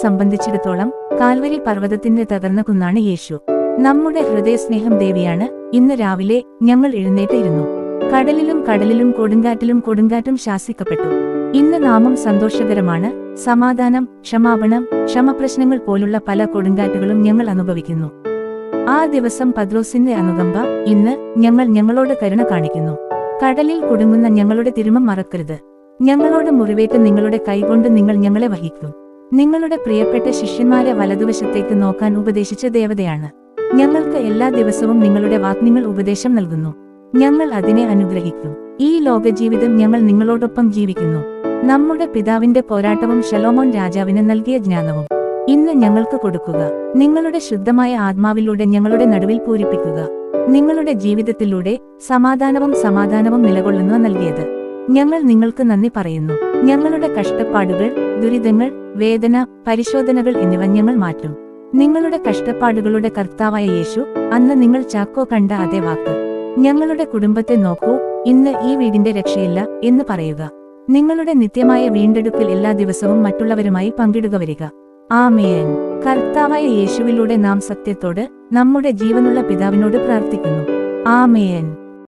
സംബന്ധിച്ചിടത്തോളം കാൽവരി പർവ്വതത്തിന്റെ തകർന്ന കുന്നാണ് യേശു. നമ്മുടെ ഹൃദയസ്നേഹം ദേവിയാണ്. ഇന്ന് രാവിലെ ഞങ്ങൾ എഴുന്നേറ്റ് ഇരുന്നു. കടലിലും കൊടുങ്കാറ്റും ശാസിക്കപ്പെട്ടു. ഇന്ന് നാമം സന്തോഷകരമാണ്. സമാധാനം, ക്ഷമാപണം, ക്ഷമപ്രശ്നങ്ങൾ പോലുള്ള പല കൊടുങ്കാറ്റുകളും ഞങ്ങൾ അനുഭവിക്കുന്നു. ആ ദിവസം പത്രോസിന്റെ അനുകമ്പ, ഇന്ന് ഞങ്ങൾ ഞങ്ങളോട് കരുണ കാണിക്കുന്നു. കടലിൽ കുടുങ്ങുന്ന ഞങ്ങളുടെ തിരുമം മറക്കരുത്. ഞങ്ങളോട് മുറിവേറ്റ് നിങ്ങളുടെ കൈകൊണ്ട് നിങ്ങൾ ഞങ്ങളെ വഹിക്കും. നിങ്ങളുടെ പ്രിയപ്പെട്ട ശിഷ്യന്മാരെ വലതുവശത്തേക്ക് നോക്കാൻ ഉപദേശിച്ച ദേവതയാണ്. ഞങ്ങൾക്ക് എല്ലാ ദിവസവും നിങ്ങളുടെ വാഗ്ദാനങ്ങൾ ഉപദേശം നൽകുന്നു. ഞങ്ങൾ അതിനെ അനുഗ്രഹിക്കും. ഈ ലോകജീവിതം ഞങ്ങൾ നിങ്ങളോടൊപ്പം ജീവിക്കുന്നു. നമ്മുടെ പിതാവിന്റെ പോരാട്ടവും ശലോമോൻ രാജാവിന് നൽകിയ ജ്ഞാനവും ഇന്ന് ഞങ്ങൾക്ക് കൊടുക്കുക. നിങ്ങളുടെ ശുദ്ധമായ ആത്മാവിലൂടെ ഞങ്ങളുടെ നടുവിൽ പൂരിപ്പിക്കുക. നിങ്ങളുടെ ജീവിതത്തിലൂടെ സമാധാനവും നിലകൊള്ളുന്നു നൽകിയത് ഞങ്ങൾ നിങ്ങൾക്ക് നന്ദി പറയുന്നു. ഞങ്ങളുടെ കഷ്ടപ്പാടുകൾ, ദുരിതങ്ങൾ, വേദന, പരിശോധനകൾ എന്നിവ ഞങ്ങൾ മാറ്റും. നിങ്ങളുടെ കഷ്ടപ്പാടുകളുടെ കർത്താവായ യേശു, അന്ന് നിങ്ങൾ ചാക്കോ കണ്ട അതേ വാക്ക്. ഞങ്ങളുടെ കുടുംബത്തെ നോക്കൂ, ഇന്ന് ഈ വീടിന്റെ രക്ഷയില്ല എന്ന് പറയുക. നിങ്ങളുടെ നിത്യമായ വീണ്ടെടുക്കൽ എല്ലാ ദിവസവും മറ്റുള്ളവരുമായി പങ്കിടുക വരിക. ആമേൻ. കർത്താവായ യേശുവിലൂടെ നാം സത്യത്തോട് നമ്മുടെ ജീവനുള്ള പിതാവിനോട് പ്രാർത്ഥിക്കുന്നു. ആമേൻ.